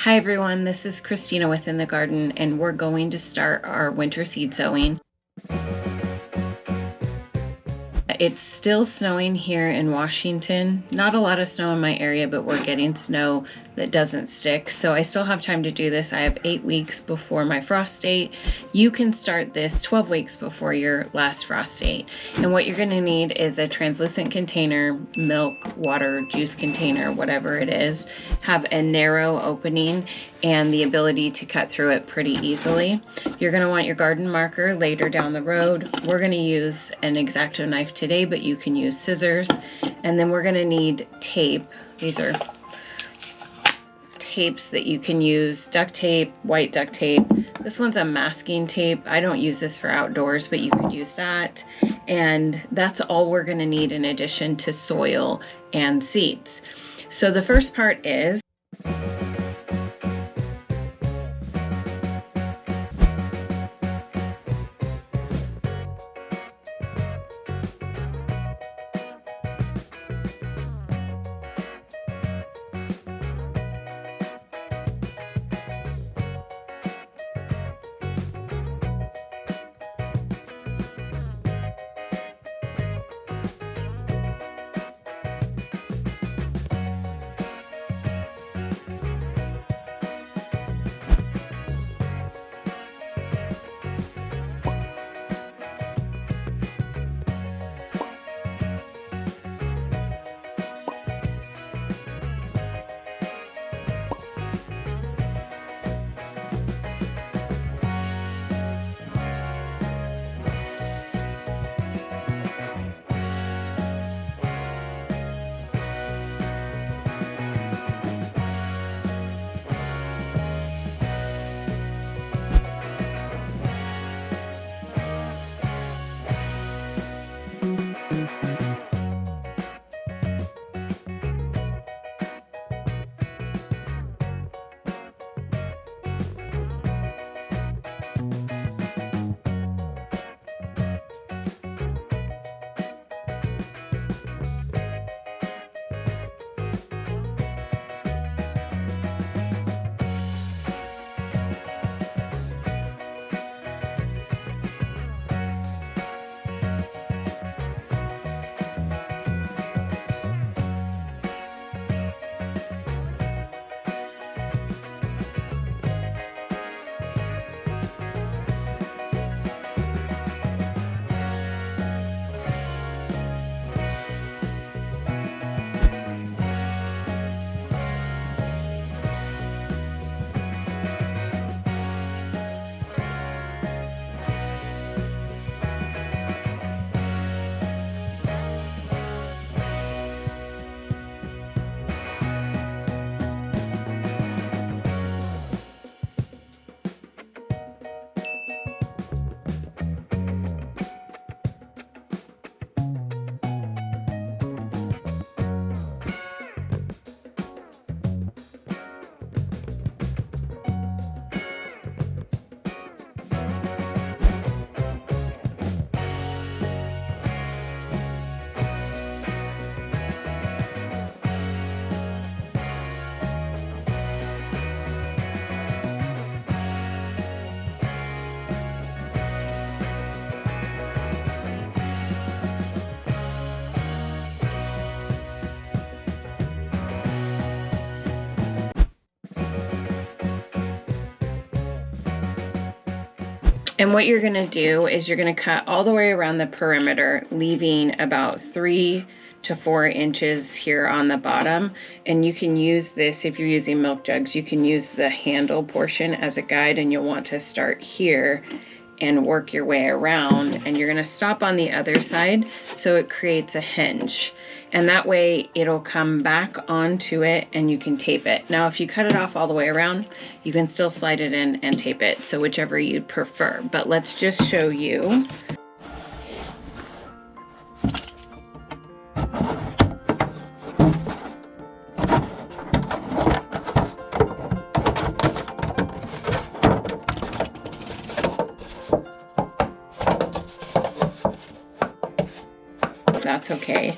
Hi everyone, this is Christina with In the Garden, and we're going to start our winter seed sowing. It's still snowing here in Washington. Not a lot of snow in my area, but we're getting snow that doesn't stick. So I still have time to do this. I have 8 weeks before my frost date. You can start this 12 weeks before your last frost date. And what you're gonna need is a translucent container, milk, water, juice container, whatever it is. Have a narrow opening and the ability to cut through it pretty easily. You're gonna want your garden marker later down the road. We're gonna use an X-Acto knife today, but you can use scissors. And then we're gonna need tape. These are tapes that you can use, duct tape, white duct tape. This one's a masking tape. I don't use this for outdoors, but you could use that. And that's all we're gonna need in addition to soil and seeds. So the first part is And what you're gonna do is you're gonna cut all the way around the perimeter, leaving about 3 to 4 inches here on the bottom. And you can use this, if you're using milk jugs, you can use the handle portion as a guide, and you'll want to start here and work your way around. And you're gonna stop on the other side so it creates a hinge. And that way it'll come back onto it and you can tape it. Now, if you cut it off all the way around, you can still slide it in and tape it. So whichever you'd prefer, but let's just show you. That's okay.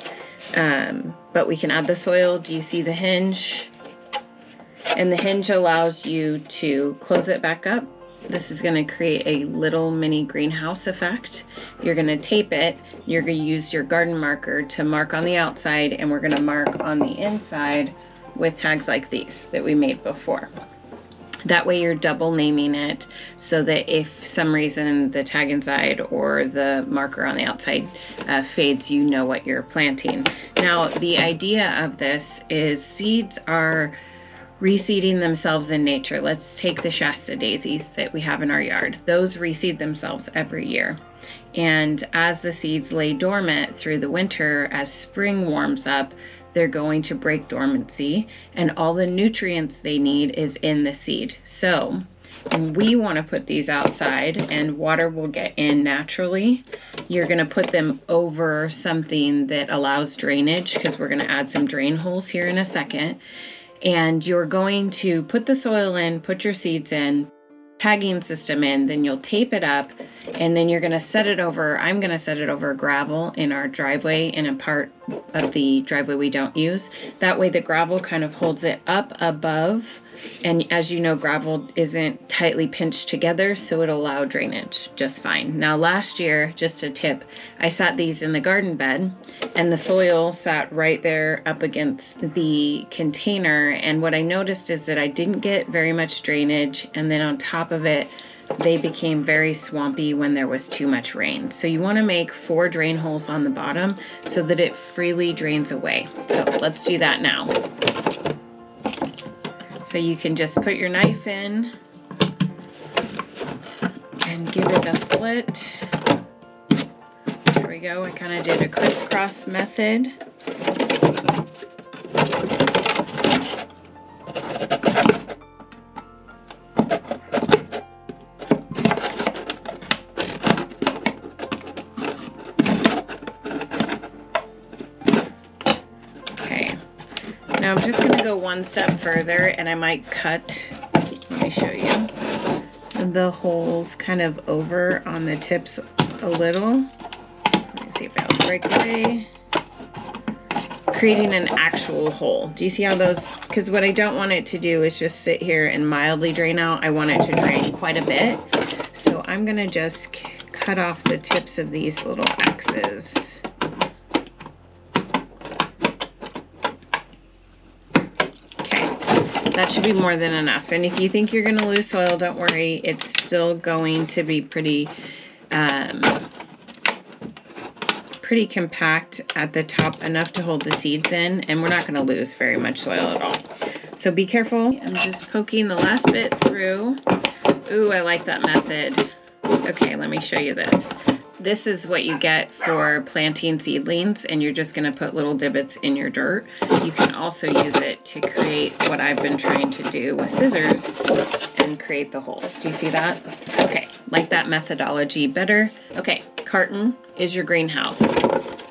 But we can add the soil. Do you see the hinge? And the hinge allows you to close it back up. This is going to create a little mini greenhouse effect. You're going to tape it. You're going to use your garden marker to mark on the outside, and we're going to mark on the inside with tags like these that we made before. That way you're double naming it, so that if some reason the tag inside or the marker on the outside fades, you know what you're planting. Now, the idea of this is seeds are reseeding themselves in nature. Let's take the Shasta daisies that we have in our yard. Those reseed themselves every year. And as the seeds lay dormant through the winter, as spring warms up, they're going to break dormancy, and all the nutrients they need is in the seed. So we want to put these outside and water will get in naturally. You're going to put them over something that allows drainage, because we're going to add some drain holes here in a second. And you're going to put the soil in, put your seeds in, tagging system in, then you'll tape it up, and then you're going to set it over, I'm going to set it over gravel in our driveway, in a part of the driveway we don't use. That way the gravel kind of holds it up above, and as you know, gravel isn't tightly pinched together, so it'll allow drainage just fine. Now last year, just a tip, I sat these in the garden bed, and the soil sat right there up against the container, and what I noticed is that I didn't get very much drainage, and then on top of it, they became very swampy when there was too much rain. So you want to make 4 drain holes on the bottom so that it freely drains away. So let's do that now. So you can just put your knife in and give it a slit. There we go. I kind of did a crisscross method. Now I'm just going to go one step further, and I might cut, let me show you, the holes kind of over on the tips a little. Let me see if that'll break away. Creating an actual hole. Do you see how those, because what I don't want it to do is just sit here and mildly drain out. I want it to drain quite a bit. So I'm going to just cut off the tips of these little axes. That should be more than enough. And if you think you're going to lose soil, don't worry. It's still going to be pretty compact at the top, enough to hold the seeds in, and we're not going to lose very much soil at all. So be careful. I'm just poking the last bit through. Ooh, I like that method. Okay, let me show you this. This is what you get for planting seedlings, and you're just going to put little divots in your dirt. You can also use it to create what I've been trying to do with scissors and create the holes. Do you see that? Okay, like that methodology better? Okay, carton is your greenhouse.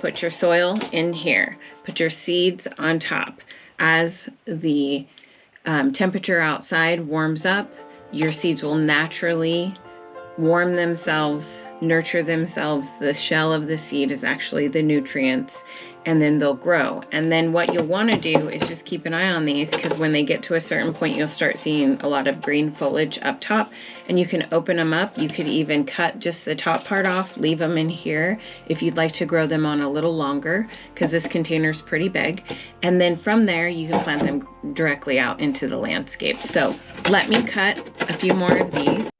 Put your soil in here. Put your seeds on top. As the temperature outside warms up, your seeds will naturally warm themselves, nurture themselves. The shell of the seed is actually the nutrients, and then they'll grow. And then what you'll want to do is just keep an eye on these, because when they get to a certain point, you'll start seeing a lot of green foliage up top, and you can open them up. You could even cut just the top part off, leave them in here if you'd like to grow them on a little longer, because this container is pretty big. And then from there, you can plant them directly out into the landscape. So let me cut a few more of these.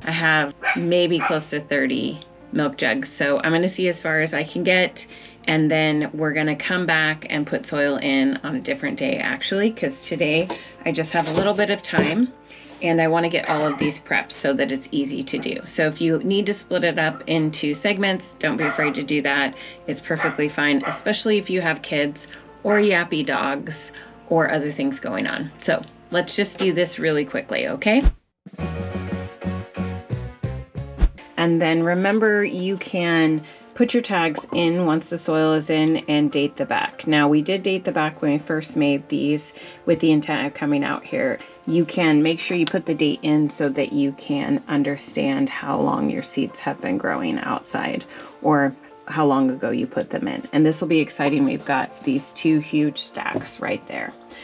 I have maybe close to 30 milk jugs, so I'm going to see as far as I can get, and then we're going to come back and put soil in on a different day, actually, because today I just have a little bit of time, and I want to get all of these prepped so that it's easy to do. So if you need to split it up into segments, don't be afraid to do that. It's perfectly fine, especially if you have kids or yappy dogs or other things going on. So let's just do this really quickly, okay? And then remember, you can put your tags in once the soil is in and date the back. Now, we did date the back when we first made these with the intent of coming out here you can make sure you put the date in so that you can understand how long your seeds have been growing outside or how long ago you put them in. And this will be exciting. We've got these 2 huge stacks right there.